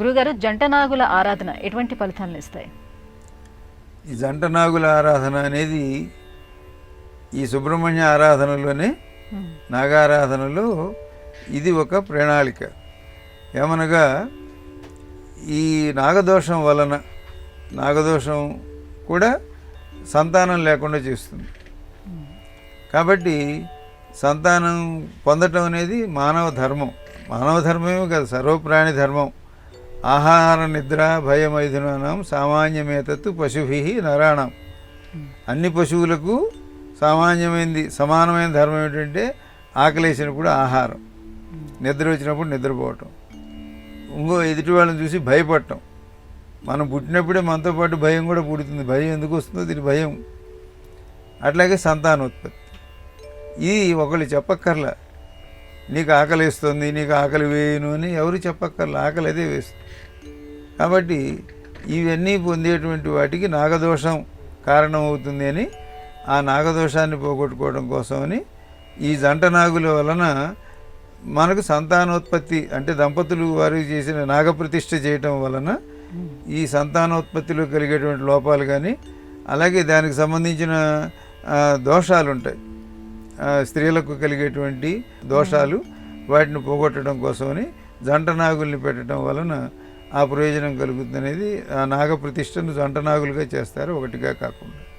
గురుగారు, జంట నాగుల ఆరాధన ఎటువంటి ఫలితాలను ఇస్తాయి? ఈ జంట నాగుల ఆరాధన అనేది ఈ సుబ్రహ్మణ్య ఆరాధనలోనే, నాగారాధనలో ఇది ఒక ప్రణాళిక. ఏమనగా ఈ నాగదోషం వలన, నాగదోషం కూడా సంతానం లేకుండా చేస్తుంది. కాబట్టి సంతానం పొందటం అనేది మానవ ధర్మం. మానవ ధర్మమే కాదు, సర్వప్రాణి ధర్మం. ఆహార నిద్ర భయమైథునానం సామాన్యమేతత్తు పశుభి నరాణం. అన్ని పశువులకు సమానమైన ధర్మం ఏంటంటే ఆకలేసినప్పుడు ఆహారం, నిద్ర వచ్చినప్పుడు నిద్రపోవటం, ఇంకో ఎదుటి వాళ్ళని చూసి భయపడటం. మనం పుట్టినప్పుడే మనతో పాటు భయం కూడా పుడుతుంది. భయం ఎందుకు వస్తుందో దీని భయం. అట్లాగే సంతానోత్పత్తి. ఇది ఒకళ్ళు చెప్పక్కర్లా, నీకు ఆకలి వేస్తుంది, నీకు ఆకలి వేయను అని ఎవరు చెప్పక్కర్లా, ఆకలి అదే వేస్తుంది. కాబట్టి ఇవన్నీ పొందేటువంటి వాటికి నాగదోషం కారణమవుతుంది అని, ఆ నాగదోషాన్ని పోగొట్టుకోవడం కోసమని ఈ జంట నాగుల వలన మనకు సంతానోత్పత్తి, అంటే దంపతులు వారు చేసిన నాగప్రతిష్ఠ చేయటం వలన ఈ సంతానోత్పత్తిలో కలిగేటువంటి లోపాలు కానీ, అలాగే దానికి సంబంధించిన దోషాలు ఉంటాయి, స్త్రీలకు కలిగేటువంటి దోషాలు, వాటిని పోగొట్టడం కోసమని జంట నాగుల్ని పెట్టడం వలన ఆ ప్రయోజనం కలుగుతుంది అనేది. ఆ నాగప్రతిష్ఠను జంట నాగులుగా చేస్తారు, ఒకటిగా కాకుండా.